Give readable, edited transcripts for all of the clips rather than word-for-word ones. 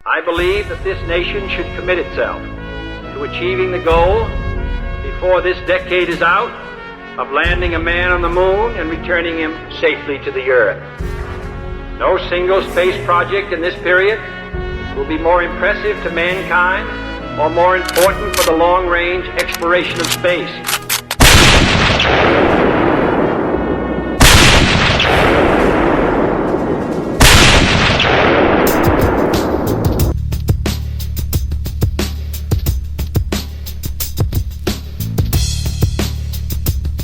I believe that this nation should commit itself to achieving the goal, before this decade is out, of landing a man on the moon and returning him safely to the earth. No single space project in this period will be more impressive to mankind or more important for the long-range exploration of space.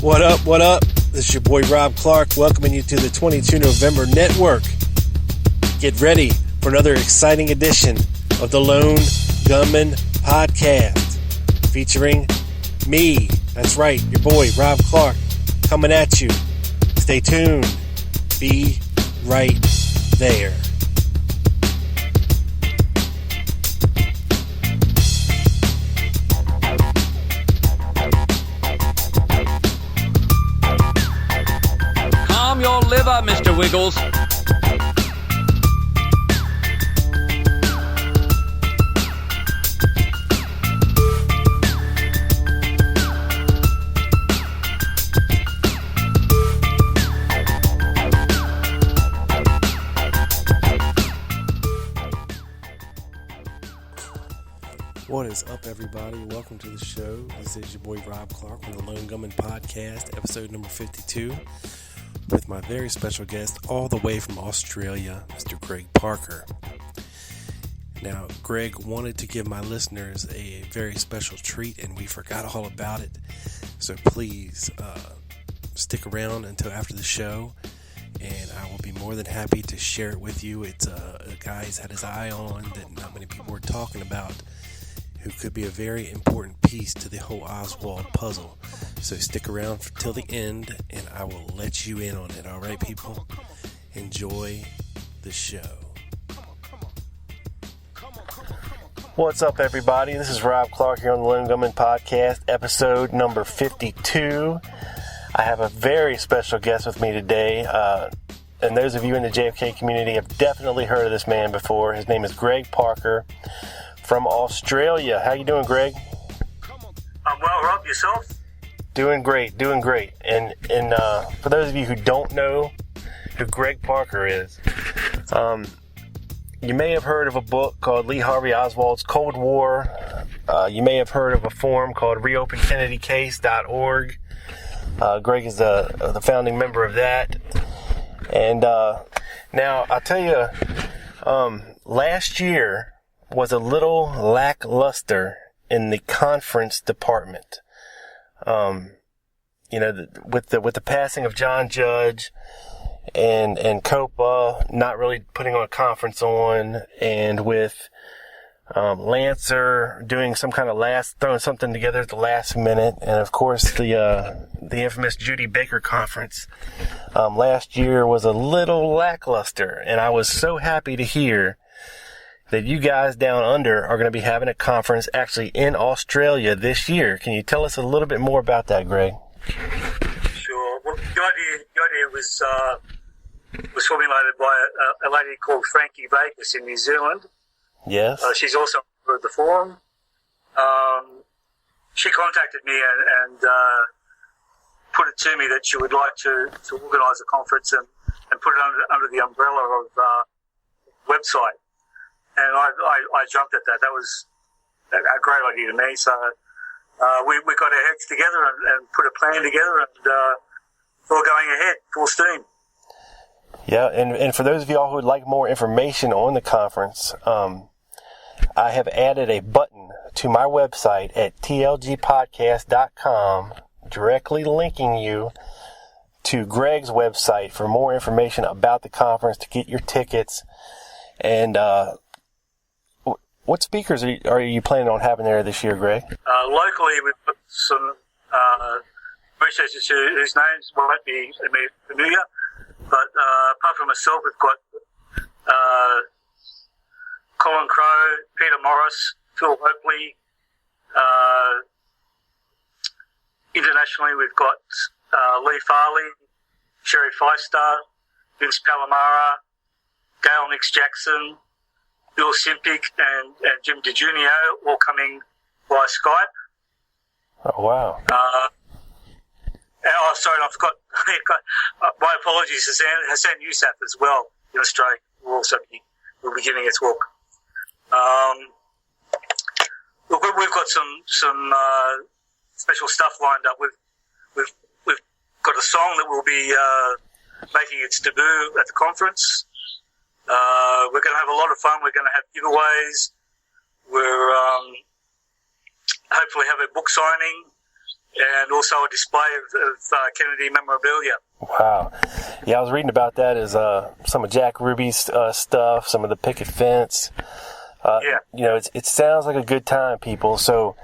What up, what up? This is your boy Rob Clark, welcoming you to the 22 November Network. Get ready for another exciting edition of the Lone Gunman Podcast, featuring me, that's right, your boy Rob Clark, coming at you. Stay tuned. Be right there. Calm your liver, Mr. Wiggles. What is up, everybody? Welcome to the show. This is your boy Rob Clark from the Lone Gunman Podcast, episode number 52, with my very special guest all the way from Australia, Mr. Greg Parker. Now, Greg wanted to give my listeners a very special treat, and we forgot all about it. So please stick around until after the show, and I will be more than happy to share it with you. It's a guy he's had his eye on that not many people were talking about, who could be a very important piece to the whole Oswald puzzle. So stick around till the end, and I will let you in on it. All right, people? Enjoy the show. What's up, everybody? This is Rob Clark here on the Lone Gunman Podcast, episode number 52. I have a very special guest with me today. And those of you in the JFK community have definitely heard of this man before. His name is Greg Parker from Australia. How you doing, Greg? I'm well, Rob. Yourself? Doing great. And for those of you who don't know who Greg Parker is, you may have heard of a book called Lee Harvey Oswald's Cold War. You may have heard of a forum called ReopenKennedyCase.org. Greg is the founding member of that. And now, I'll tell you, last year was a little lackluster in the conference department. With the passing of John Judge and COPA not really putting on a conference on, and with Lancer doing some kind of throwing something together at the last minute, and of course the infamous Judy Baker conference last year was a little lackluster. And I was so happy to hear that you guys down under are going to be having a conference actually in Australia this year. Can you tell us a little bit more about that, Greg? Sure. Well, the idea was formulated by a lady called Frankie Bakers in New Zealand. Yes. She's also a member of the forum. She contacted me and put it to me that she would like to organise a conference and put it under the umbrella of website. And I jumped at that. That was a great idea to me. So we got our heads together and put a plan together, and it's all going ahead, full steam. Yeah, and for those of y'all who would like more information on the conference, I have added a button to my website at tlgpodcast.com, directly linking you to Greg's website for more information about the conference, to get your tickets. And what speakers are you planning on having there this year, Greg? Locally, we've got some researchers whose names won't be familiar, but apart from myself, we've got Colin Crowe, Peter Morris, Phil Hopley. Internationally, we've got Lee Farley, Sherry Feistar, Vince Palomara, Gail Nix Jackson, Bill Simpic and Jim DiGiunio all coming by Skype. Oh, wow. Sorry, I forgot. My apologies, Hassan Yousaf as well in Australia will be giving a talk. Look, we've got some special stuff lined up. We've got a song that will be making its debut at the conference. We're going to have a lot of fun. We're going to have giveaways. We're hopefully have a book signing and also a display of Kennedy memorabilia. Wow. Yeah, I was reading about that as some of Jack Ruby's stuff, some of the picket fence. Yeah. You know, it sounds like a good time, people. So,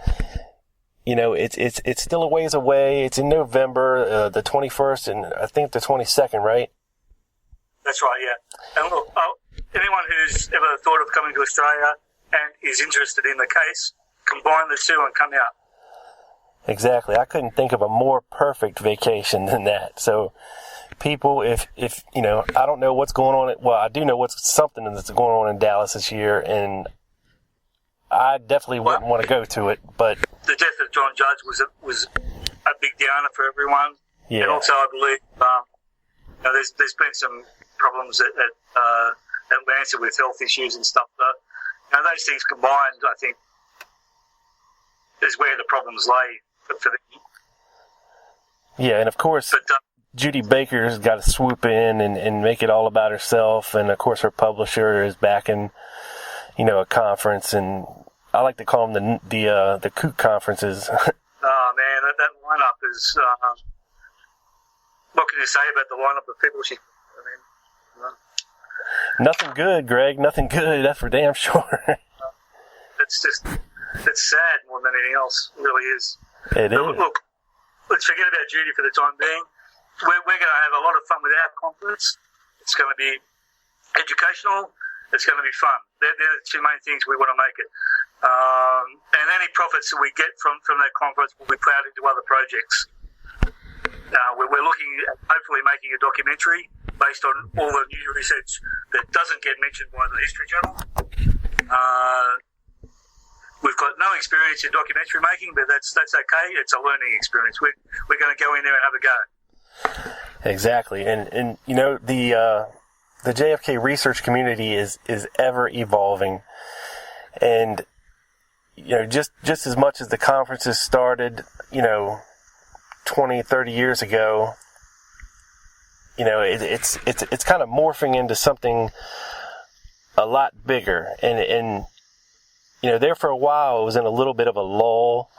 you know, it's still a ways away. It's in November, the 21st, and I think the 22nd, right? That's right, yeah. And look, anyone who's ever thought of coming to Australia and is interested in the case, combine the two and come out. Exactly. I couldn't think of a more perfect vacation than that. So, people, if you know, I don't know what's going on. Well, I do know something that's going on in Dallas this year, and I definitely wouldn't want to go to it. But the death of John Judge was a big downer for everyone. Yeah. And also, I believe there's been some problems at Lancet with health issues and stuff. But those things combined, I think, is where the problems lay for them. Yeah, and of course, Judy Baker's got to swoop in and make it all about herself, and of course her publisher is backing, you know, a conference, and I like to call them the kook conferences. Oh man, that lineup is. What can you say about the lineup of people? Nothing good, Greg. Nothing good. That's for damn sure. It's sad more than anything else. It really is. It is. Look, let's forget about Judy for the time being. We're going to have a lot of fun with our conference. It's going to be educational. It's going to be fun. They're the two main things we want to make it. And any profits that we get from that conference will be plowed into other projects. We're looking at hopefully making a documentary based on all the new research that doesn't get mentioned by the History Channel. We've got no experience in documentary making, but that's okay. It's a learning experience. We're going to go in there and have a go. Exactly, and you know the JFK research community is ever evolving, and you know just as much as the conferences started, you know, 20, 30 years ago, you know, it's kind of morphing into something a lot bigger, and you know, there for a while it was in a little bit of a lull,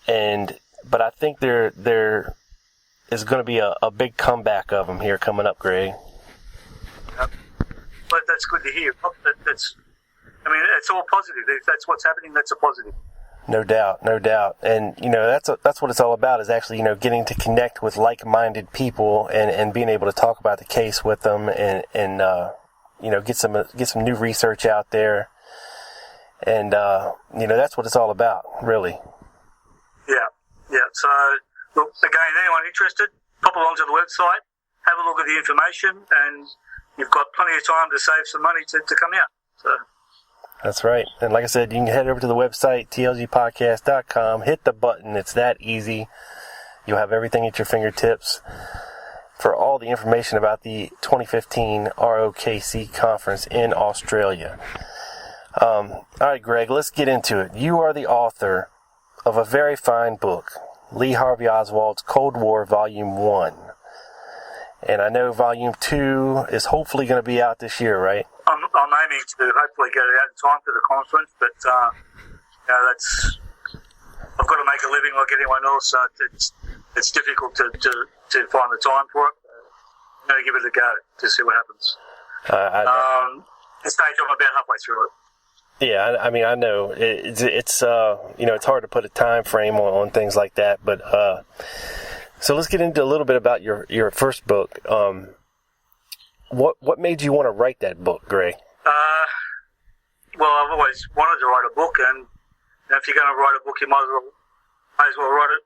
but I think there is going to be a big comeback of them here coming up, Greg. But that's good to hear. It's all positive. If that's what's happening, that's a positive. No doubt. And, you know, that's what it's all about, is actually, you know, getting to connect with like-minded people and being able to talk about the case with them and you know, get some new research out there. And, you know, that's what it's all about, really. Yeah. So, look, again, anyone interested, pop along to the website, have a look at the information, and you've got plenty of time to save some money to come out. So. That's right. And like I said, you can head over to the website, tlgpodcast.com, hit the button. It's that easy. You'll have everything at your fingertips for all the information about the 2015 ROKC conference in Australia. All right, Greg, let's get into it. You are the author of a very fine book, Lee Harvey Oswald's Cold War, Volume 1. And I know Volume 2 is hopefully going to be out this year, right? I'm aiming to hopefully get it out in time for the conference, but you know, I've got to make a living like anyone else, so it's difficult to find the time for it. I'm going to give it a go to see what happens. At stage I'm about halfway through it. Yeah, I mean, I know it's you know, it's hard to put a time frame on things like that, but so let's get into a little bit about your first book. What made you want to write that book, Gray? Well, I've always wanted to write a book, and if you're going to write a book, you might as well write it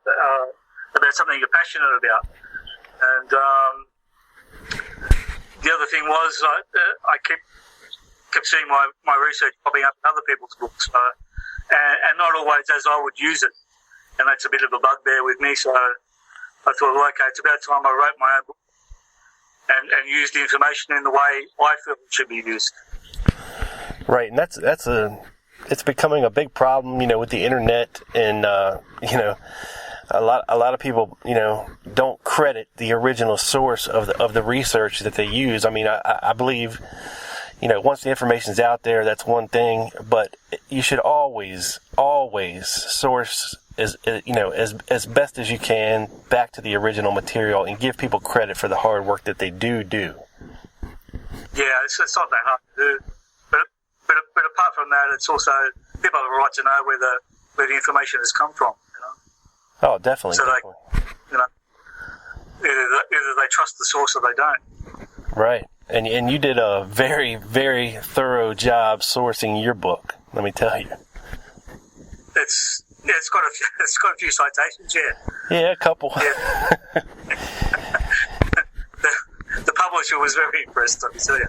about something you're passionate about. And the other thing was, I kept kept seeing my research popping up in other people's books, and not always as I would use it. And that's a bit of a bugbear with me. So I thought, well, okay, it's about time I wrote my own book and used the information in the way I feel it should be used. Right, and it's becoming a big problem, with the internet, and a lot of people, don't credit the original source of the research that they use. I mean, I believe, once the information's out there, that's one thing, but you should always source as best as you can back to the original material and give people credit for the hard work that they do. Yeah, it's not that hard to do. But apart from that, it's also people have a right to know where the information has come from. Oh, definitely. So definitely. Either they trust the source or they don't. Right, and you did a very, very thorough job sourcing your book. Let me tell you. It's got a few citations. Yeah, a couple. Yeah. the publisher was very impressed, I can tell you.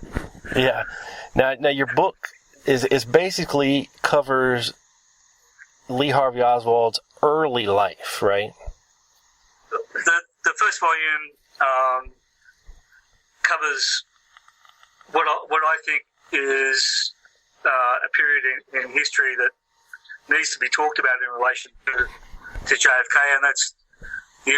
Yeah. Now your book is basically covers Lee Harvey Oswald's early life, right? The first volume covers what I think is a period in history that needs to be talked about in relation to JFK, and that's the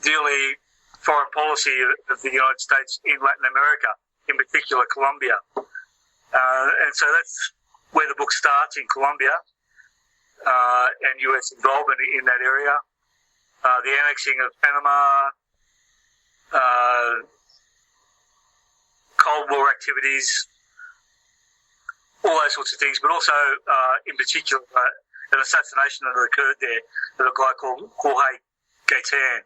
early foreign policy of the United States in Latin America, in particular Colombia. And so that's where the book starts, in Colombia, and U.S. involvement in that area, the annexing of Panama, Cold War activities, all those sorts of things, but also, in particular, an assassination that occurred there of a guy called Jorge Gaitán,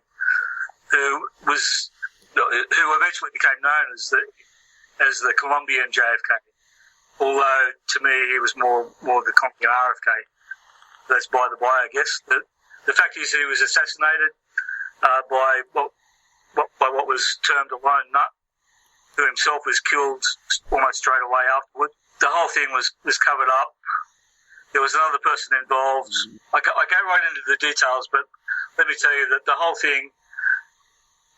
who eventually became known as the Colombian JFK. Although to me he was more the Colombian RFK. That's by the by, I guess. The fact is he was assassinated by what was termed a lone nut, who himself was killed almost straight away afterward. The whole thing was covered up. There was another person involved. I go right into the details, but let me tell you that the whole thing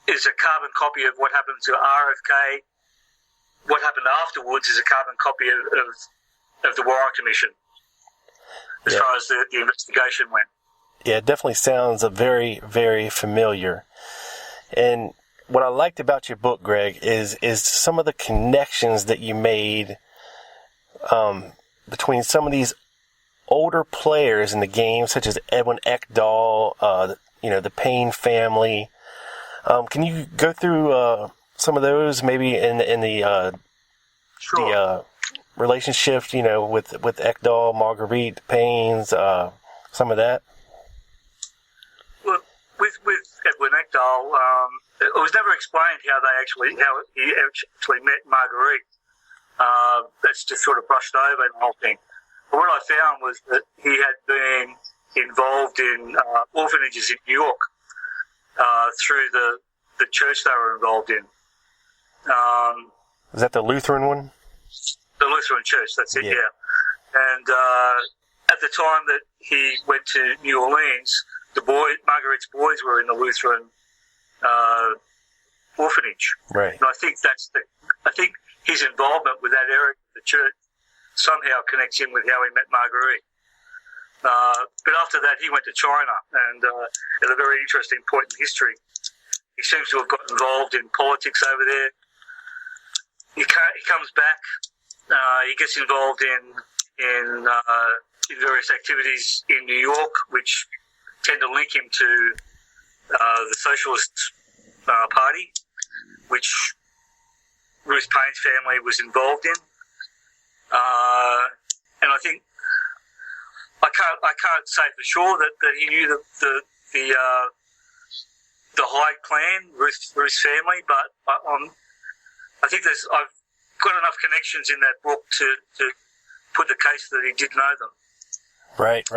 is a carbon copy of what happened to RFK. What happened afterwards is a carbon copy of the Warren Commission, as far as the investigation went. Yeah, it definitely sounds very, very familiar. And what I liked about your book, Greg, is some of the connections that you made between some of these older players in the game, such as Edwin Ekdahl, the Payne family. Can you go through some of those, maybe in the Sure. the relationship, with Ekdahl, Marguerite, Payne's, some of that? Well, with Edwin Ekdahl, it was never explained how he actually met Marguerite. That's just sort of brushed over in the whole thing. But what I found was that he had been involved in orphanages in New York through the church they were involved in. Is that the Lutheran one? The Lutheran church, that's it, yeah. And at the time that he went to New Orleans, Marguerite's boys were in the Lutheran orphanage. Right. And I think his involvement with that area of the church somehow connects him with how he met Marguerite. But after that, he went to China, and at a very interesting point in history, he seems to have got involved in politics over there. He comes back. He gets involved in various activities in New York, which tend to link him to the Socialist Party, which Ruth Payne's family was involved in. And I think I can't say for sure that he knew the Hyde clan, Ruth's family, but I think I've got enough connections in that book to put the case that he did know them. Right.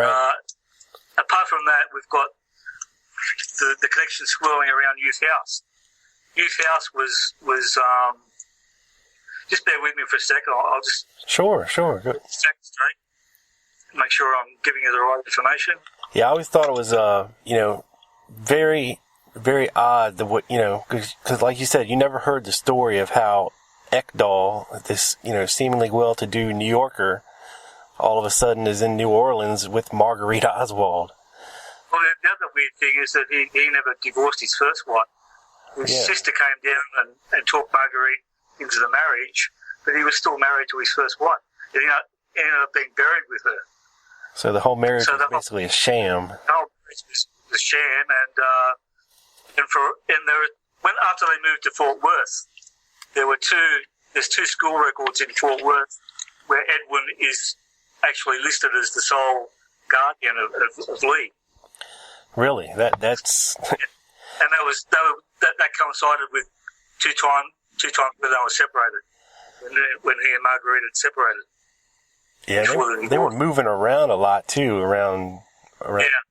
Apart from that, we've got the connections swirling around Youth House. Youth House was just bear with me for a second. I'll just Sure. Good. stack straight. Make sure I'm giving you the right information. Yeah, I always thought it was, very, very odd because like you said, you never heard the story of how Ekdahl, this, seemingly well-to-do New Yorker, all of a sudden is in New Orleans with Marguerite Oswald. Well, the other weird thing is that he never divorced his first wife. His sister came down and talked Marguerite into the marriage, but he was still married to his first wife. He ended up being buried with her. So the whole marriage was basically a sham. The whole marriage was a sham, when after they moved to Fort Worth, there's two school records in Fort Worth where Edwin is actually listed as the sole guardian of Lee. Really, that's and that coincided with two times when they were separated, when he and Marguerite had separated. Yeah, they were moving around a lot too, around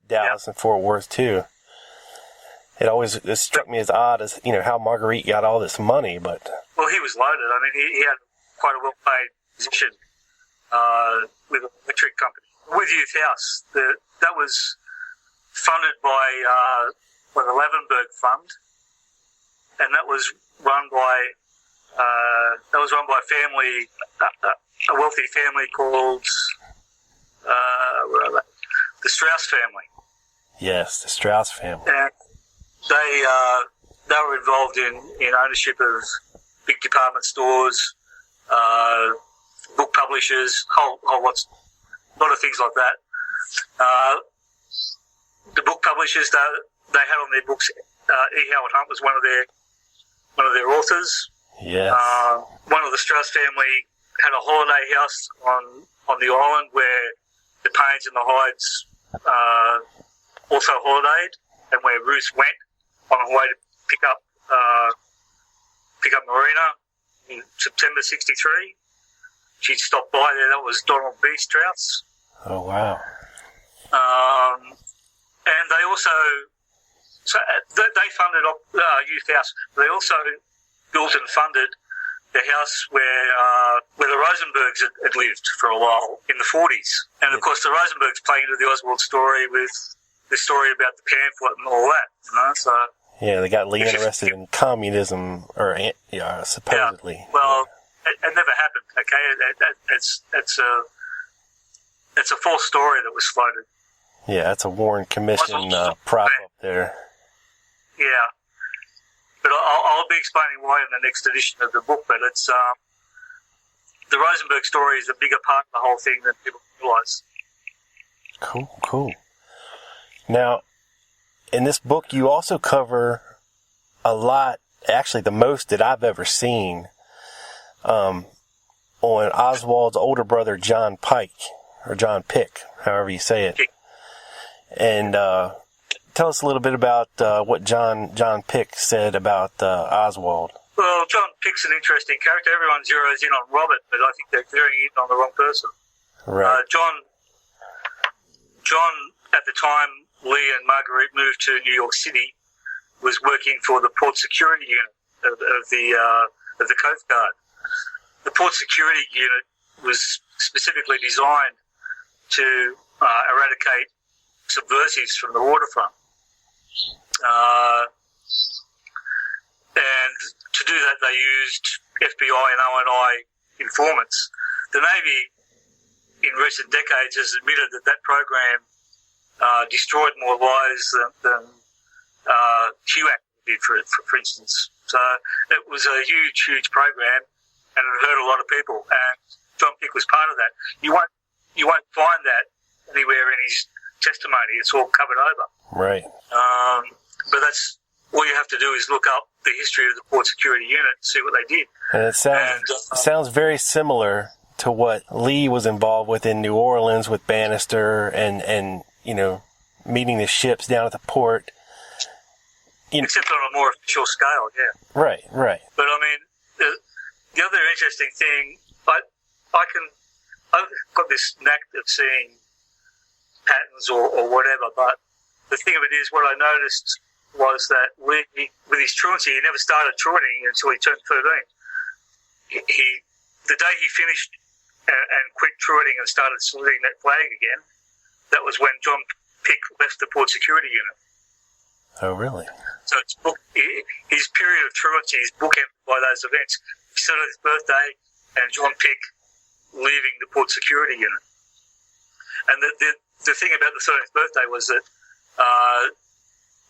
Dallas and Fort Worth too. It struck me as odd as how Marguerite got all this money, but well, he was loaded. I mean, he had quite a well-paid position with an electric company, with Youth House. That was funded by the Lavenberg Fund, and that was run by a family, a wealthy family called the Strauss family. Yes, the Strauss family. And they were involved in ownership of big department stores, book publishers, whole lot of things like that. The book publishers, they had on their books, E. Howard Hunt was one of their authors. Yes. One of the Strauss family had a holiday house on the island where the Paynes and the Hydes also holidayed, and where Ruth went on her way to pick up Marina in September '63. She stopped by there. That was Donald B. Strauss. Oh wow! And they also they funded Youth House. They also built and funded the house where the Rosenbergs had lived for a while in the 40s. And of course, the Rosenbergs play into the Oswald story with the story about the pamphlet and all that. So yeah, they got Lee interested in communism, or supposedly. Yeah, well, it never happened. Okay, it's a false story that was floated. Yeah, that's a Warren Commission prop up there. Yeah, but I'll be explaining why in the next edition of the book. But it's the Rosenberg story is a bigger part of the whole thing than people realise. Cool. Now, in this book, you also cover a lot, actually the most that I've ever seen, on Oswald's older brother, John Pike, or John Pick, however you say it. And tell us a little bit about what John Pick said about Oswald. Well, John Pick's an interesting character. Everyone zeroes in on Robert, but I think they're zeroing in on the wrong person. Right. John, at the time Lee and Marguerite moved to New York City, was working for the Port Security Unit of the Coast Guard. The Port Security Unit was specifically designed to eradicate subversives from the waterfront. And to do that, they used FBI and ONI informants. The Navy, in recent decades, has admitted that program destroyed more lives than HUAC did, for instance. So it was a huge program, and it hurt a lot of people. And John Pick was part of that. You won't find that anywhere in his testimony. It's all covered over. Right. But that's all you have to do is look up the history of the Port Security Unit and see what they did. And it sounds very similar to what Lee was involved with in New Orleans with Bannister and meeting the ships down at the port. Except on a more official scale, yeah. Right. But I mean, the other interesting thing, I've got this knack of seeing patterns or whatever, but the thing of it is, what I noticed was that Lee, with his truancy, he never started truanting until he turned 13. the day he finished and quit truanting and started saluting that flag again, that was when John Pick left the Port Security Unit. Oh, really? So his period of truancy is bookended by those events. His 30th birthday and John Pick leaving the Port Security Unit. And the thing about the 30th birthday was that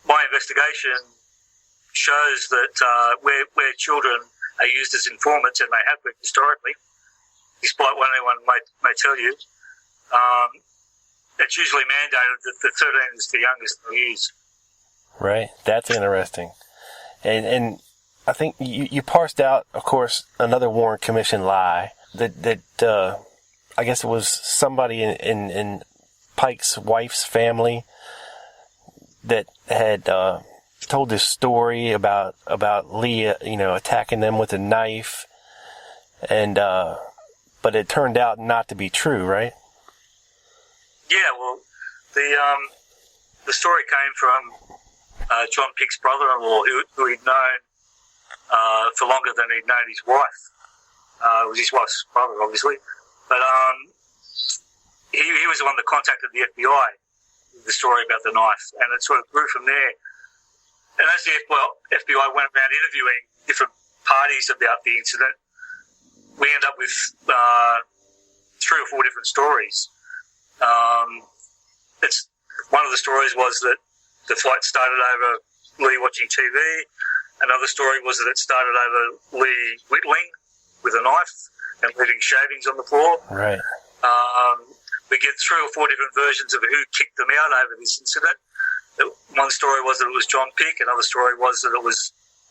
my investigation shows that where children are used as informants, and they have been historically, despite what anyone may tell you, it's usually mandated that the 13 is the youngest they use. Right. That's interesting. And I think you parsed out, of course, another Warren Commission lie that I guess it was somebody in Pike's wife's family that had told this story about Lee, attacking them with a knife, and but it turned out not to be true, right? Yeah, well, the story came from John Pick's brother-in-law, who he'd known for longer than he'd known his wife. It was his wife's brother, obviously, but he was the one that contacted the FBI with the story about the knife, and it sort of grew from there. And as the FBI went around interviewing different parties about the incident, we ended up with 3 or 4 different stories. One of the stories was that the fight started over Lee watching TV. Another story was that it started over Lee whittling with a knife and leaving shavings on the floor. Right. We get 3 or 4 different versions of who kicked them out over this incident. One story was that it was John Pick. Another story was that it was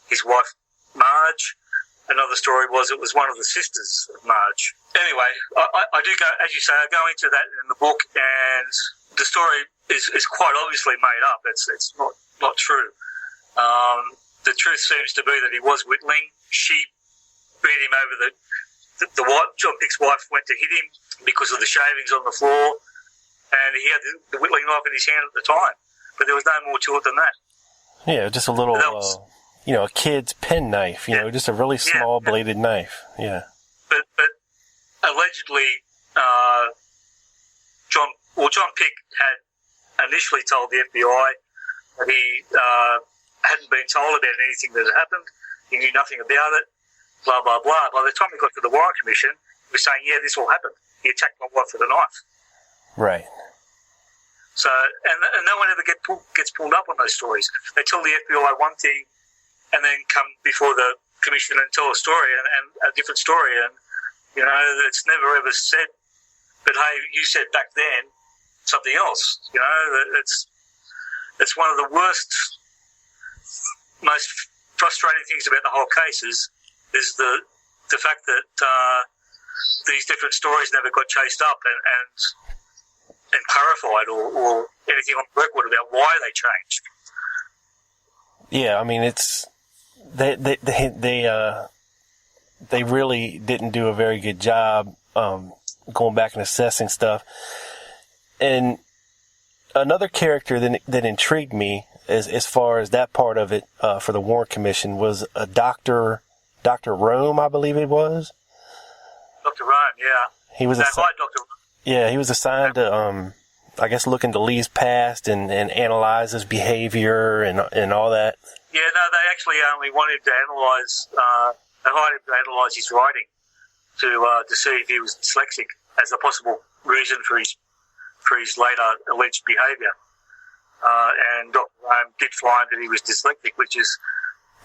his wife, Marge. Another story was it was one of the sisters of Marge. Anyway, I do go, as you say, I go into that in the book, and the story is quite obviously made up. It's not true. The truth seems to be that he was whittling. She beat him over the wife. John Pick's wife went to hit him because of the shavings on the floor, and he had the whittling knife in his hand at the time. But there was no more to it than that. Yeah, just a little, a kid's pen knife, just a really small bladed knife. Yeah. But allegedly, John Pick had initially told the FBI that he hadn't been told about anything that had happened. He knew nothing about it, blah, blah, blah. By the time we got to the Warren Commission, he was saying, yeah, this all happened. He attacked my wife with a knife. Right. So, and no one ever gets pulled up on those stories. They tell the FBI one thing and then come before the commission and tell a story and a different story. And, it's never ever said, but hey, you said back then something else. It's one of the worst, most frustrating things about the whole case is the fact that these different stories never got chased up and clarified or anything on the record about why they changed. Yeah, I mean, it's they really didn't do a very good job going back and assessing stuff. And another character that intrigued me as far as that part of it for the Warren Commission was a Dr. Rome, I believe it was. Dr. Rome, yeah. He was Dr. Rome. Yeah, he was assigned to, I guess, look into Lee's past and analyze his behavior and all that. Yeah, no, they actually only wanted to analyse, they hired him to analyse his writing to see if he was dyslexic as a possible reason for his later alleged behaviour. And Dr. Rome did find that he was dyslexic, which is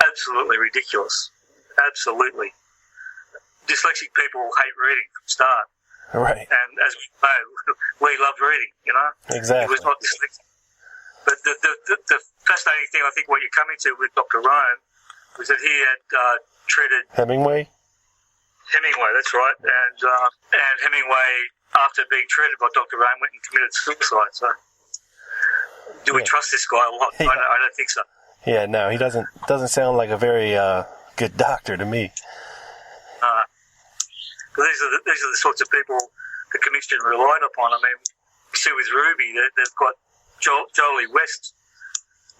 absolutely ridiculous. Absolutely. Dyslexic people hate reading from the start. Right. And as we know, we loved reading, Exactly. He was not dyslexic. But the fascinating thing, I think, what you're coming to with Dr. Rome was that he had treated Hemingway, that's right. And Hemingway, after being treated by Dr. Rome, went and committed suicide. So do we trust this guy a lot? Yeah. I don't think so. Yeah, no, he doesn't sound like a very good doctor to me. These are the sorts of people the Commission relied upon. I mean, you see with Ruby, they've got Jolie West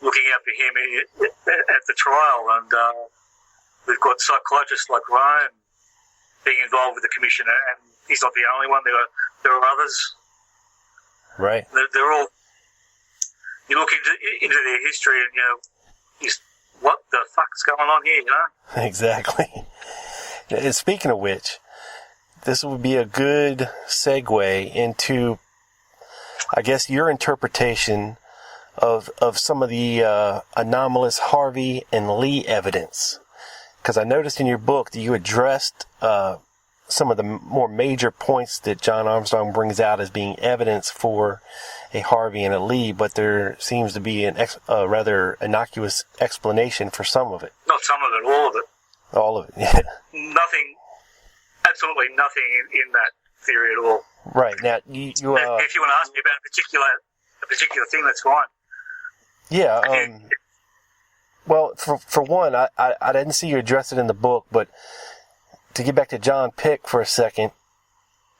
looking out for him at the trial, and we've got psychiatrists like Rome being involved with the commission, and he's not the only one. There are others. Right. They're all. You look into their history, and what the fuck's going on here? Exactly. And speaking of which, this would be a good segue into, I guess, your interpretation of some of the anomalous Harvey and Lee evidence. Because I noticed in your book that you addressed some of the more major points that John Armstrong brings out as being evidence for a Harvey and a Lee, but there seems to be a rather innocuous explanation for some of it. Not some of it, all of it. All of it, yeah. Nothing, absolutely nothing in that theory at all. Right. Now, you if you want to ask me about a particular thing, that's fine. Yeah. Well, for one, I didn't see you address it in the book, but to get back to John Pick for a second,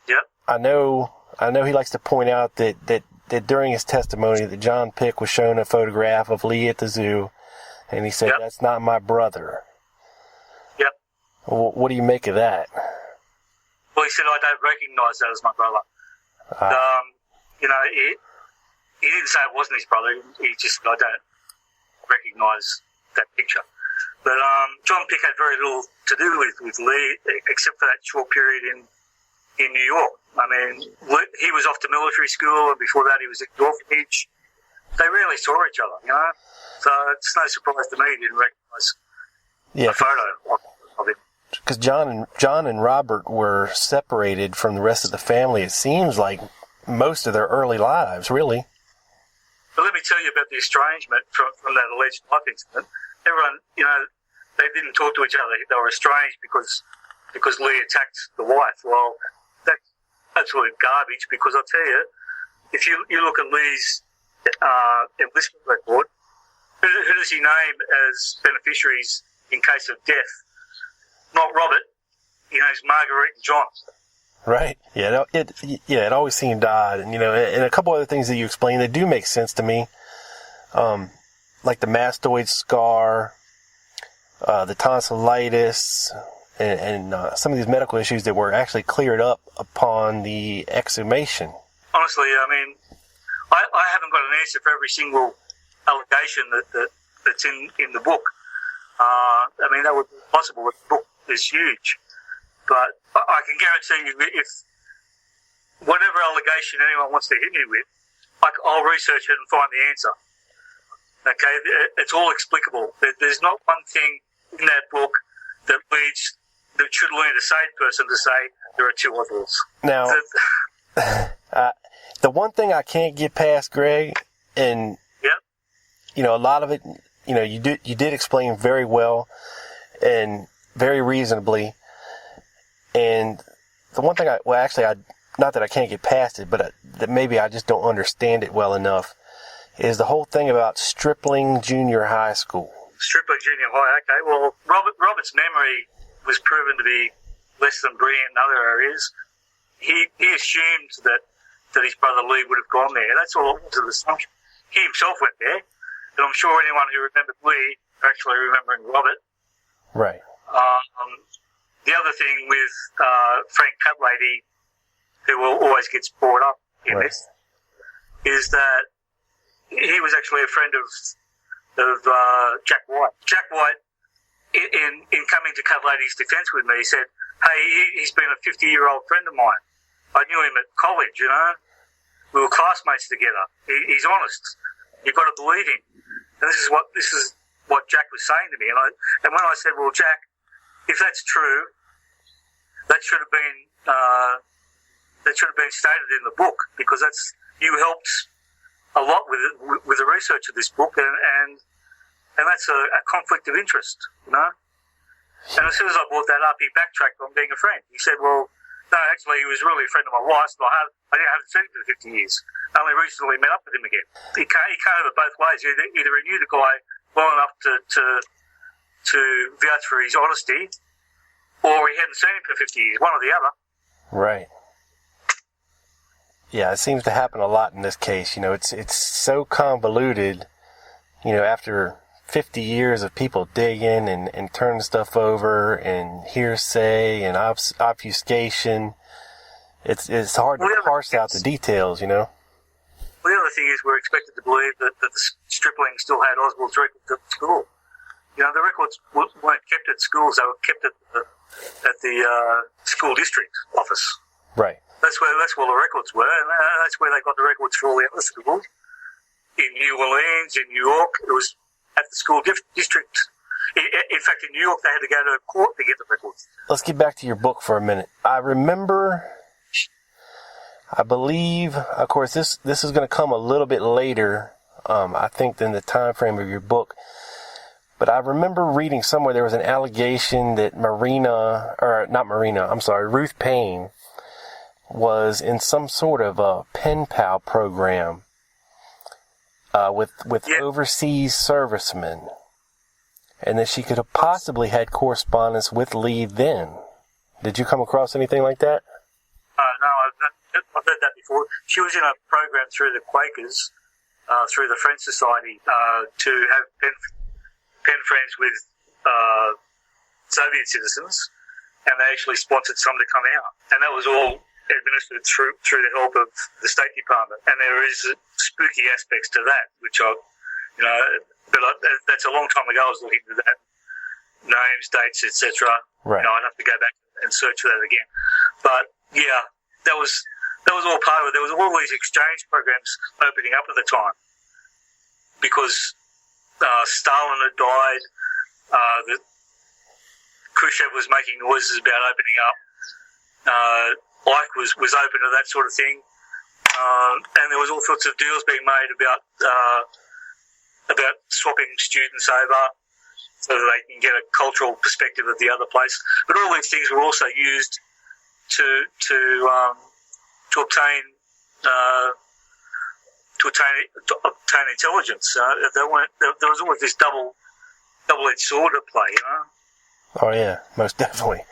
yep. I know he likes to point out that during his testimony that John Pick was shown a photograph of Lee at the zoo, and he said, yep. "That's not my brother." Yep. What do you make of that? Well, he said, "I don't recognise that as my brother." He didn't say it wasn't his brother. He just said, "I don't recognise that picture." But John Pick had very little to do with Lee, except for that short period in New York. I mean, he was off to military school, and before that he was at the orphanage. They rarely saw each other, So it's no surprise to me he didn't recognise a photo of him. Because John and Robert were separated from the rest of the family, it seems like, most of their early lives, really. But let me tell you about the estrangement from that alleged life incident. Everyone, they didn't talk to each other. They were estranged because Lee attacked the wife. Well, that's absolute garbage, because I'll tell you, if you look at Lee's enlistment record, who does he name as beneficiaries in case of death? Not Robert. He names Marguerite and John. Right. Yeah. It always seemed odd, and and a couple other things that you explained that do make sense to me, like the mastoid scar, the tonsillitis, and some of these medical issues that were actually cleared up upon the exhumation. Honestly, I mean, I haven't got an answer for every single allegation that's in the book. I mean, that would be possible. The book is huge. But I can guarantee you, if whatever allegation anyone wants to hit me with, I'll research it and find the answer. Okay? It's all explicable. There's not one thing in that book that should lead a sane person to say there are two others. Now, the one thing I can't get past, Greg, and a lot of it, you did explain very well and very reasonably. And the one thing not that I can't get past it, but that maybe I just don't understand it well enough, is the whole thing about Stripling Junior High School. Stripling Junior High, okay. Well, Robert's memory was proven to be less than brilliant in other areas. He assumed that his brother Lee would have gone there. That's all it was an assumption. He himself went there, and I'm sure anyone who remembered Lee are actually remembering Robert. Right. The other thing with Frank Cutlady, who always gets brought up in this, is that he was actually a friend of Jack White. Jack White, in coming to Cutlady's defence with me, he said, "Hey, he's been a 50-year-old friend of mine. I knew him at college, We were classmates together. He's honest. You've got to believe him." And this is what Jack was saying to me. And when I said, "Well, Jack, if that's true, that should have been stated in the book, because you helped a lot with the research of this book, and that's a conflict of interest, And as soon as I brought that up, he backtracked on being a friend. He said, "Well, no, actually, he was really a friend of my wife's, but I haven't seen him for 50 years. I only recently met up with him again." He can't have it both ways. Either he knew the guy well enough to vouch for his honesty, or he hadn't seen him for 50 years, one or the other. Right. Yeah, it seems to happen a lot in this case. It's so convoluted, after 50 years of people digging and turning stuff over and hearsay and obfuscation. It's hard to parse out the details, you know? Well, the other thing is we're expected to believe that the stripling still had Oswald's records at school. You know, the records weren't kept at schools; they were kept at the school district office. Right. That's where the records were, and that's where they got the records for all the other schools. In New Orleans, in New York, it was at the school district. In fact, in New York, they had to go to court to get the records. Let's get back to your book for a minute. I believe, of course, this is going to come a little bit later, I think, than the time frame of your book. But I remember reading somewhere there was an allegation that Ruth Paine was in some sort of a pen pal program with overseas servicemen, and that she could have possibly had correspondence with Lee then. Did you come across anything like that? No, I've heard that before. She was in a program through the Quakers, through the Friends Society, to have pen friends with Soviet citizens, and they actually sponsored some to come out. And that was all administered through the help of the State Department. And there is spooky aspects to that, which that's a long time ago. I was looking into that, names, dates, etc. Right. I'd have to go back and search for that again. But yeah, that was all part of it. There was all these exchange programs opening up at the time because Stalin had died. Khrushchev was making noises about opening up. Ike was open to that sort of thing, and there was all sorts of deals being made about swapping students over so that they can get a cultural perspective of the other place. But all these things were also used to obtain intelligence. There was always this double-edged sword at play, you know. Oh yeah, most definitely.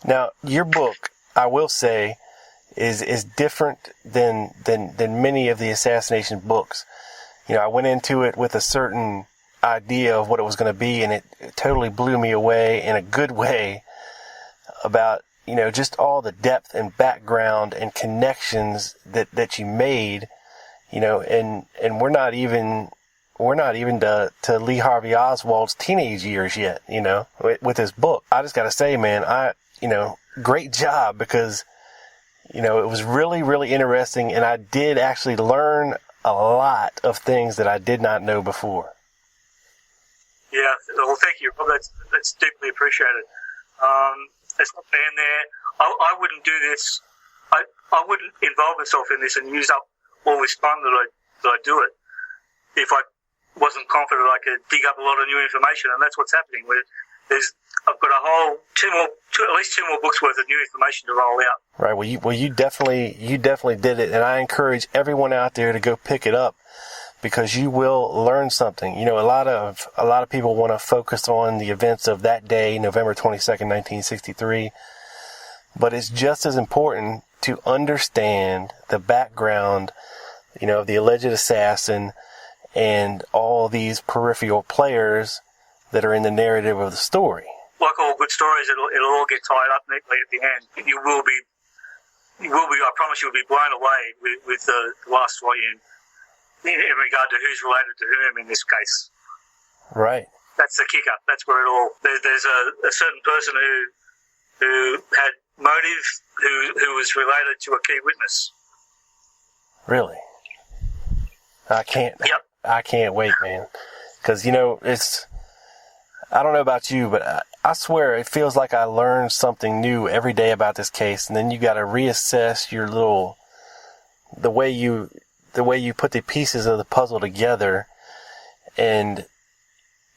Now, your book, I will say, is different than many of the assassination books. You know, I went into it with a certain idea of what it was going to be, and it totally blew me away in a good way about, you know, just all the depth and background and connections that you made, you know, and we're not even to Lee Harvey Oswald's teenage years yet, you know, with this book. I just got to say, man, great job, because, you know, it was really, really interesting, and I did actually learn a lot of things that I did not know before. Yeah, well, thank you, Rob. That's deeply appreciated. There's not man there. I wouldn't do this. I wouldn't involve myself in this and use up all this fun that I do it if I wasn't confident I could dig up a lot of new information, and that's what's happening. I've got at least two more books worth of new information to roll out. Right. Well, you definitely did it, and I encourage everyone out there to go pick it up, because you will learn something. You know, a lot of people want to focus on the events of that day, November 22nd, 1963, but it's just as important to understand the background, you know, of the alleged assassin and all these peripheral players that are in the narrative of the story. Like all good stories, it'll all get tied up neatly at the end. You will be, I promise you'll be blown away with the last volume in regard to who's related to whom in this case. Right. That's the kicker. That's where it all, there's a certain person who had motive, who was related to a key witness. Really? I can't wait, man. Because, you know, I don't know about you, but I swear it feels like I learn something new every day about this case, and then you got to reassess the way you put the pieces of the puzzle together, and,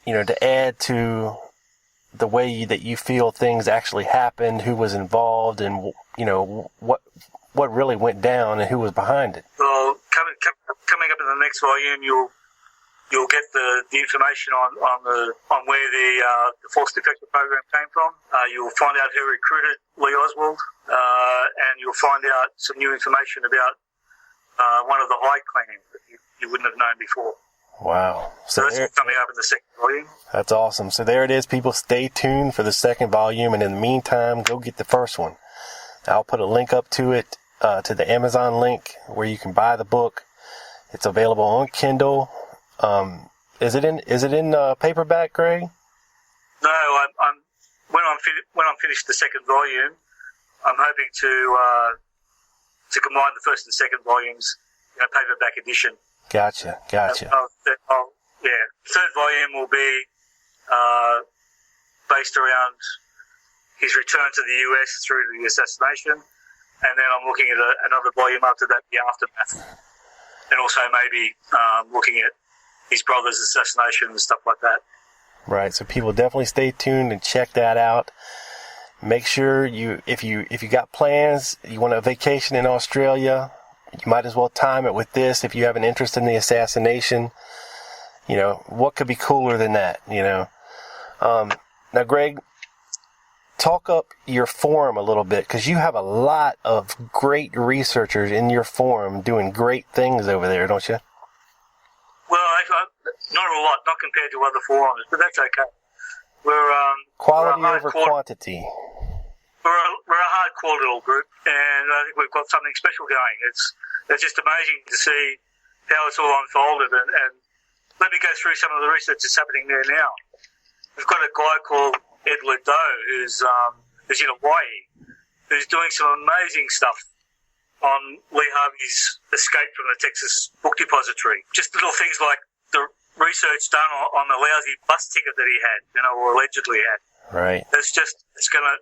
you know, to add to the way that you feel things actually happened, who was involved, and, you know, what really went down and who was behind it. Well, coming up in the next volume, you'll get the information on where the false defector program came from. You'll find out who recruited Lee Oswald, and you'll find out some new information about one of the Hyde clans that you wouldn't have known before. Wow. So that's coming up in the second volume. That's awesome. So there it is, people. Stay tuned for the second volume, and in the meantime, go get the first one. I'll put a link up to it, to the Amazon link where you can buy the book. It's available on Kindle. Is it in paperback, Greg? No, when I'm finished the second volume, I'm hoping to combine the first and second volumes in a paperback edition. Gotcha. Third volume will be based around his return to the US through the assassination, and then I'm looking at another volume after that, the aftermath, and also maybe looking at his brother's assassination and stuff like that. Right. So people definitely stay tuned and check that out. Make sure if you got plans, you want a vacation in Australia, you might as well time it with this. If you have an interest in the assassination, what could be cooler than that, Now, Greg, talk up your forum a little bit, because you have a lot of great researchers in your forum doing great things over there, don't you? Well, not a lot, not compared to other forums, but that's okay. We're quality over quantity. We're a hardcore little group, and I think we've got something special going. It's just amazing to see how it's all unfolded, and let me go through some of the research that's happening there now. We've got a guy called Ed Liddell, who's in Hawaii, who's doing some amazing stuff on Lee Harvey's escape from the Texas Book Depository. Just little things like the research done on the lousy bus ticket that he had, or allegedly had. Right. It's going to,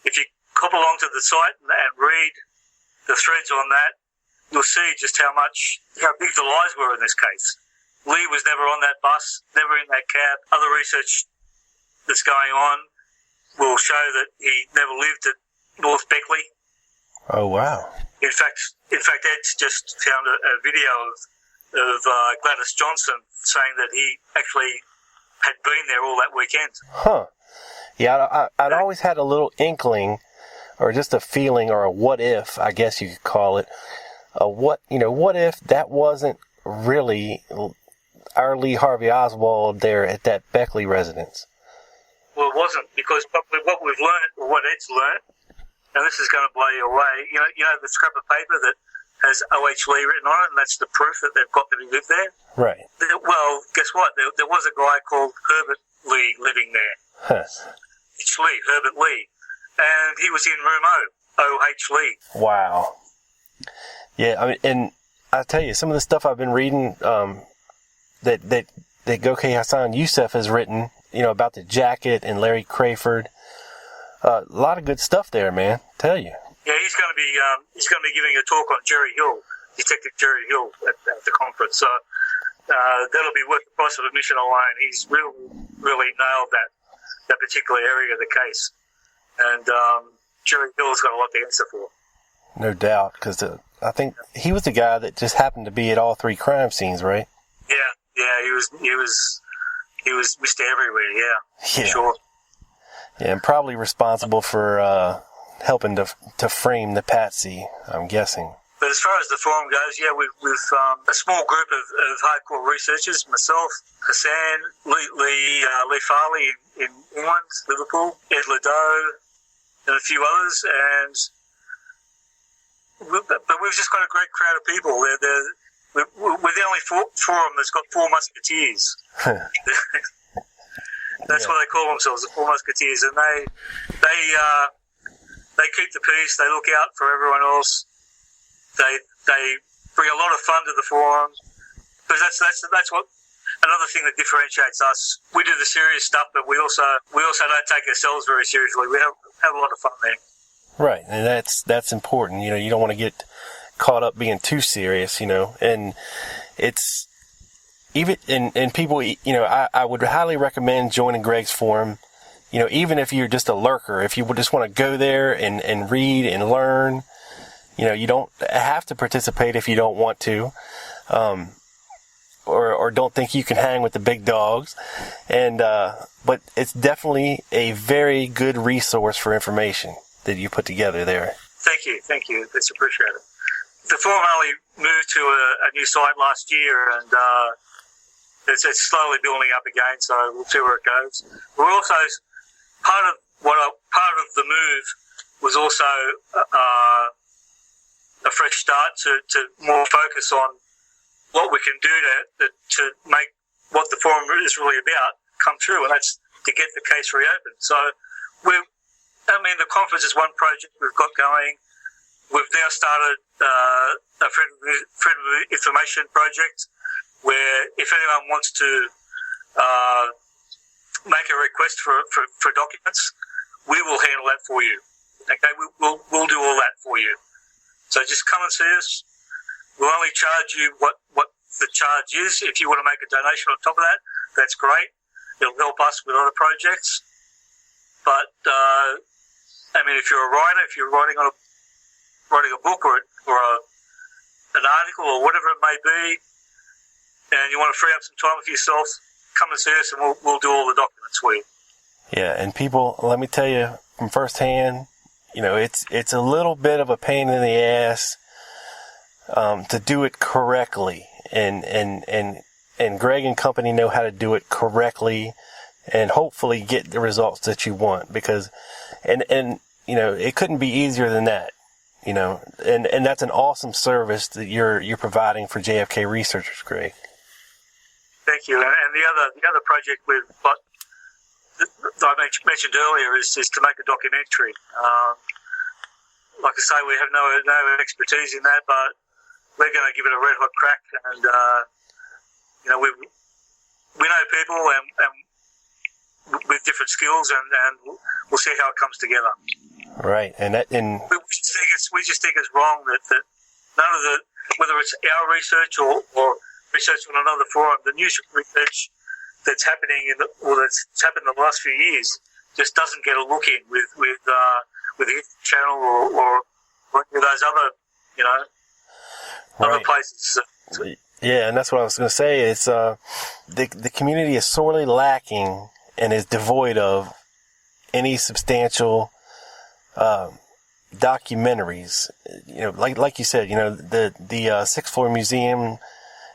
if you hop along to the site and read the threads on that, you'll see just how big the lies were in this case. Lee was never on that bus, never in that cab. Other research that's going on will show that he never lived at North Beckley. Oh, wow. In fact, Ed's just found a video of Gladys Johnson saying that he actually had been there all that weekend. Huh. Yeah, I'd always had a little inkling, or just a feeling, or a what if, I guess you could call it. What if that wasn't really our Lee Harvey Oswald there at that Beckley residence? Well, it wasn't, because what we've learned, or what Ed's learned, and this is going to blow you away, you know the scrap of paper that has O.H. Lee written on it, and that's the proof that they've got that he lived there? Right. Well, guess what? There was a guy called Herbert Lee living there. Huh. It's Lee, Herbert Lee. And he was in room O.H. Lee. Wow. Yeah, I mean, and I'll tell you, some of the stuff I've been reading that Gokay Hassan Youssef has written, about the jacket and Larry Crayford. A lot of good stuff there, man. Tell you. Yeah, he's going to be giving a talk on Jerry Hill, Detective Jerry Hill, at the conference. So that'll be worth the price of admission alone. He's really nailed that particular area of the case, and Jerry Hill's got a lot to answer for. No doubt, because I think he was the guy that just happened to be at all three crime scenes, right? Yeah, he was Mr. Everywhere. Yeah, sure. Yeah, and probably responsible for helping to frame the Patsy, I'm guessing. But as far as the forum goes, yeah, we've a small group of hardcore researchers, myself, Hassan, Lee Farley in England, Liverpool, Ed Liddell, and a few others, but we've just got a great crowd of people. We're the only forum that's got four musketeers. That's what they call themselves, the Four Musketeers, and they keep the peace. They look out for everyone else. They bring a lot of fun to the forums, because that's what another thing that differentiates us. We do the serious stuff, but we also don't take ourselves very seriously. We have a lot of fun there. Right, and that's important. You don't want to get caught up being too serious. And it's. Even and people, I would highly recommend joining Greg's forum. Even if you're just a lurker, if you would just want to go there and read and learn, you don't have to participate if you don't want to, or don't think you can hang with the big dogs. And but it's definitely a very good resource for information that you put together there. Thank you. That's appreciated. The forum only moved to a new site last year, and it's slowly building up again, so we'll see where it goes. We're also part of the move was also a fresh start to more focus on what we can do to make what the forum is really about come true, and that's to get the case reopened. So the conference is one project we've got going. We've now started a Freedom of Information project where if anyone wants to make a request for documents, we will handle that for you. Okay, we'll do all that for you. So just come and see us. We'll only charge you what the charge is. If you want to make a donation on top of that, that's great. It'll help us with other projects. But if you're a writer, if you're writing a book or an article or whatever it may be, and you want to free up some time for yourself, come and see us, and we'll do all the documents for you. Yeah, and people, let me tell you from firsthand, it's a little bit of a pain in the ass to do it correctly, and Greg and company know how to do it correctly, and hopefully get the results that you want, because it couldn't be easier than that, and that's an awesome service that you're providing for JFK researchers, Greg. Thank you. And the other project I mentioned earlier is to make a documentary. Like I say, we have no expertise in that, but we're going to give it a red hot crack, and we know people and with different skills, and we'll see how it comes together. Right, and we just think it's wrong that none of whether it's our research or research on another forum, the news research that's happening that's happened in the last few years just doesn't get a look in with the History Channel or any of those other other places. Yeah, and that's what I was going to say. It's the community is sorely lacking and is devoid of any substantial documentaries. Like you said, the Sixth Floor Museum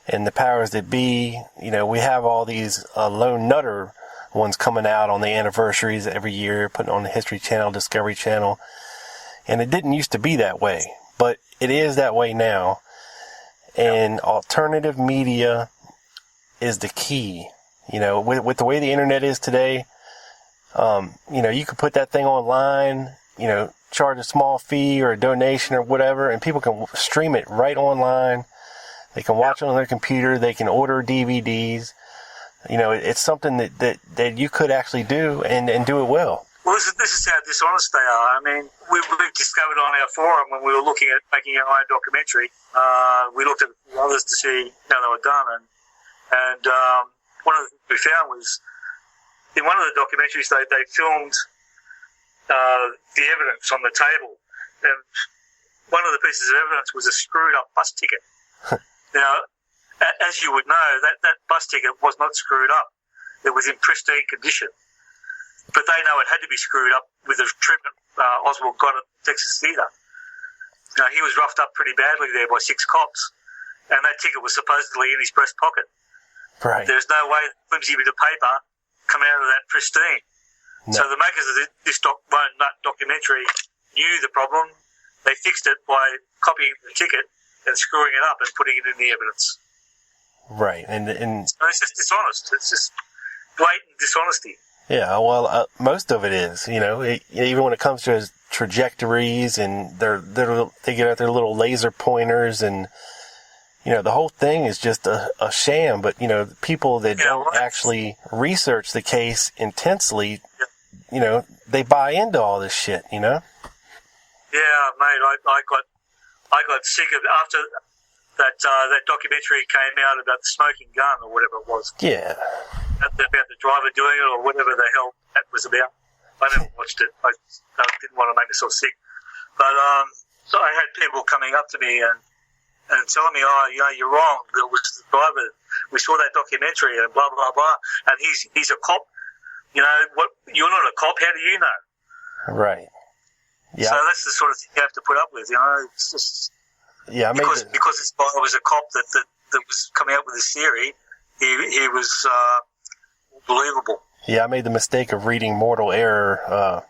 and the powers that be. We have all these lone nutter ones coming out on the anniversaries every year, putting on the History Channel, Discovery Channel, and it didn't used to be that way, but it is that way now. And alternative media is the key. With the way the internet is today, you could put that thing online, charge a small fee or a donation or whatever, and people can stream it right online. They can watch it on their computer. They can order DVDs. It's something that you could actually do and do it well. Well, this is how dishonest they are. We've discovered on our forum when we were looking at making our own documentary, we looked at others to see how they were done, and one of the things we found was in one of the documentaries they filmed the evidence on the table, and one of the pieces of evidence was a screwed up bus ticket. Now, as you would know, that bus ticket was not screwed up. It was in pristine condition. But they know it had to be screwed up with the treatment Oswald got at Texas Theatre. Now, he was roughed up pretty badly there by 6 cops, and that ticket was supposedly in his breast pocket. Right. There's no way that flimsy bit of paper come out of that pristine. No. So the makers of this lone nut documentary knew the problem. They fixed it by copying the ticket and screwing it up and putting it in the evidence. Right, and so it's just dishonest. It's just blatant dishonesty. Yeah, well, most of it is. Even when it comes to trajectories, and they get out their little laser pointers, and the whole thing is just a sham. But people that don't actually research the case intensely, they buy into all this shit. Yeah, mate, I got sick of after that documentary came out about the smoking gun or whatever it was. Yeah. About the driver doing it or whatever the hell that was about. I never watched it. I didn't want to make myself sick. But so I had people coming up to me and telling me, you're wrong. It was the driver. We saw that documentary and blah, blah, blah. And he's a cop. What? You're not a cop. How do you know? Right. Yeah. So that's the sort of thing you have to put up with, It's just... Yeah, because this guy was a cop that was coming up with this theory, he was believable. Yeah, I made the mistake of reading Mortal Error.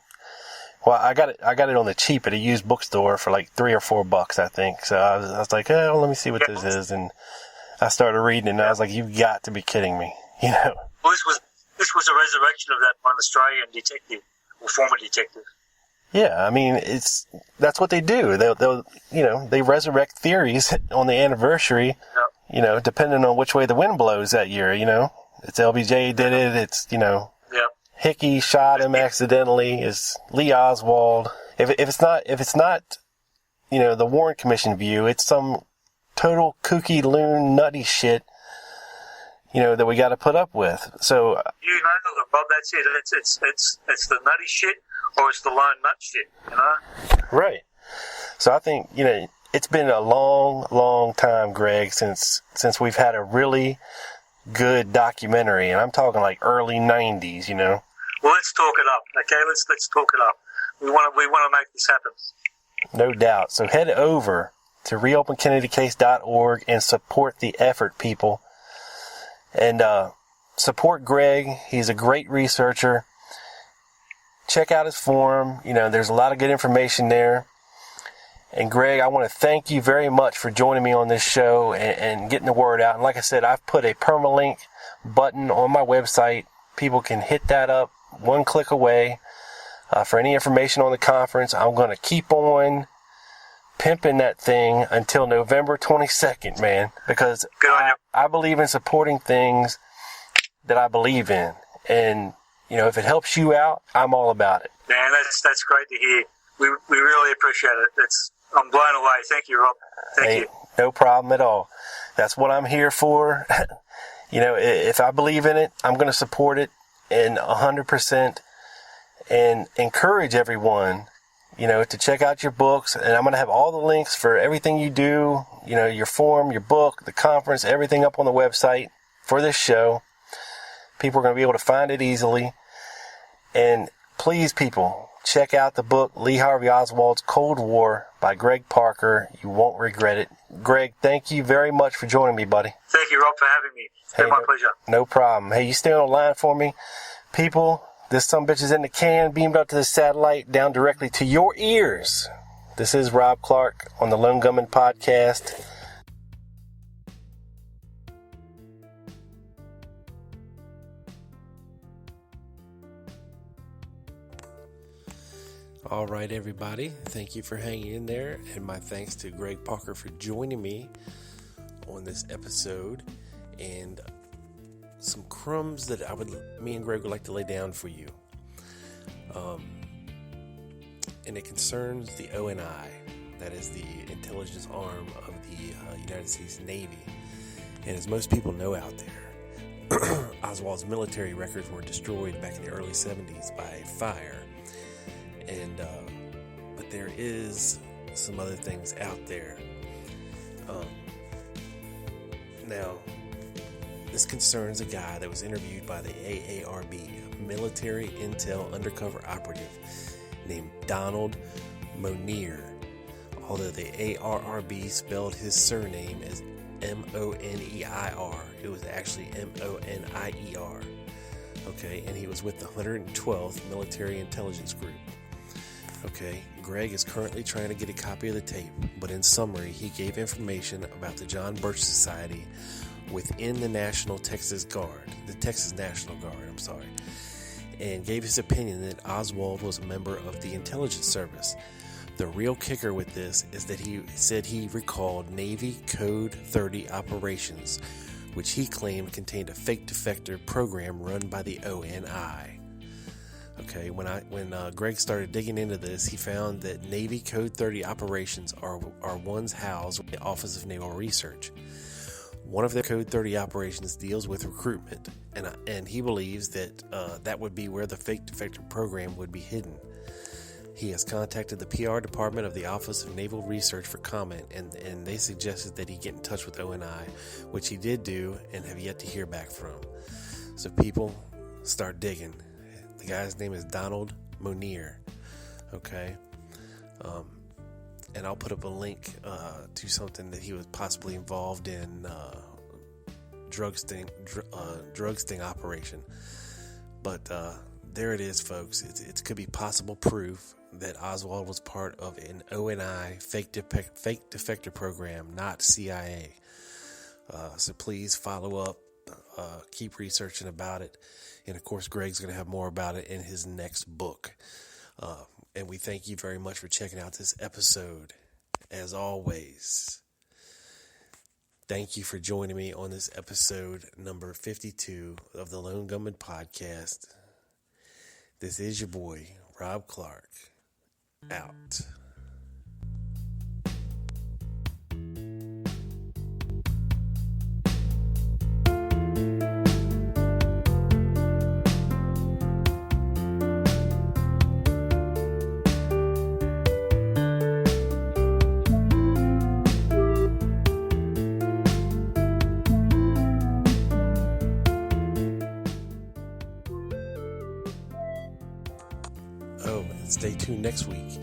Well, I got it on the cheap at a used bookstore for like $3 or $4, I think. So I was like, oh, let me see what this is, and I started reading, and I was like, you've got to be kidding me, you know. Well, this was a resurrection of that one Australian detective or former detective. Yeah, I mean, that's what they do. They'll they resurrect theories on the anniversary. Yeah. Depending on which way the wind blows that year. It's LBJ did it. It's Yeah. Hickey shot him accidentally. It's Lee Oswald. If it's not the Warren Commission view, it's some total kooky loon nutty shit. That we got to put up with. So you know it, Bob. That's it. It's the nutty shit, or it's the lone nut shit. Right. So I think it's been a long, long time, Greg, since we've had a really good documentary, and I'm talking like early '90s. Well, let's talk it up, okay? Let's talk it up. We want to make this happen. No doubt. So head over to reopenkennedykcase.org and support the effort, people. And support Greg. He's a great researcher. Check out his forum. There's a lot of good information there. And Greg, I want to thank you very much for joining me on this show and getting the word out. And like I said, I've put a permalink button on my website. People can hit that up one click away for any information on the conference. I'm going to keep on pimping that thing until November 22nd, man, because I believe in supporting things that I believe in. And, if it helps you out, I'm all about it. Man, that's great to hear. We really appreciate it. I'm blown away. Thank you, Rob. Thank you. No problem at all. That's what I'm here for. If I believe in it, I'm going to support it in 100% and encourage everyone, to check out your books. And I'm going to have all the links for everything you do, your forum, your book, the conference, everything up on the website for this show. People are going to be able to find it easily. And please, people, check out the book, Lee Harvey Oswald's Cold War by Greg Parker. You won't regret it. Greg, thank you very much for joining me, buddy. Thank you, Rob, for having me. It's been my pleasure. No problem. Hey, you stay on the line for me? People, this sumbitch is in the can, beamed up to the satellite, down directly to your ears. This is Rob Clark on the Lone Gunman Podcast. All right, everybody. Thank you for hanging in there, and my thanks to Greg Parker for joining me on this episode. And some crumbs that me and Greg would like to lay down for you. And it concerns the ONI, that is the intelligence arm of the United States Navy. And as most people know out there, Oswald's military records were destroyed back in the early 70s by fire. And but there is some other things out there. Now, this concerns a guy that was interviewed by the AARB, a military intel undercover operative named Donald Monier. Although the ARRB spelled his surname as M-O-N-E-I-R, it was actually M-O-N-I-E-R. Okay, and he was with the 112th Military Intelligence Group. Okay, Greg is currently trying to get a copy of the tape, but in summary, he gave information about the John Birch Society within the Texas National Guard, and gave his opinion that Oswald was a member of the intelligence service. The real kicker with this is that he said he recalled Navy Code 30 operations, which he claimed contained a fake defector program run by the ONI. Okay, when Greg started digging into this, he found that Navy Code 30 operations are ones housed in the Office of Naval Research. One of their Code 30 operations deals with recruitment, and he believes that that would be where the fake defector program would be hidden. He has contacted the PR department of the Office of Naval Research for comment, and they suggested that he get in touch with ONI, which he did do and have yet to hear back from. So people, start digging. The guy's name is Donald Monier. Okay? And I'll put up a link to something that he was possibly involved in drug sting operation. But there it is, folks. It could be possible proof that Oswald was part of an ONI fake defector program, not CIA. So please follow up, keep researching about it. And of course, Greg's going to have more about it in his next book. And we thank you very much for checking out this episode. As always, thank you for joining me on this episode number 52 of the Lone Gunman Podcast. This is your boy, Rob Clark, out. Stay tuned next week.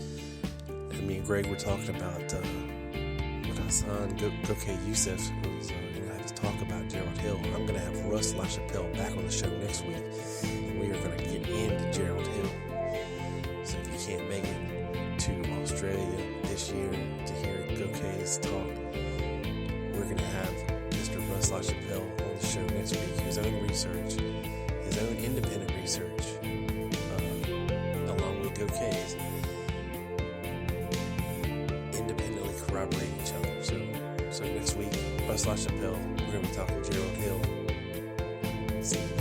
Me and Greg were talking about with Hassan Gokay Youssef was going to have to talk about Gerald Hill. I'm going to have Russ LaChapelle back on the show next week, and we are going to get into Gerald Hill. So if you can't make it to Australia this year to hear Gokay's talk, we're going to have Mr. Russ LaChapelle on the show next week. His own research, his own independent research. Gokay's independently corroborate each other. So next week, Russ LaChapelle, we're going to be talking Gerald Hill. See you.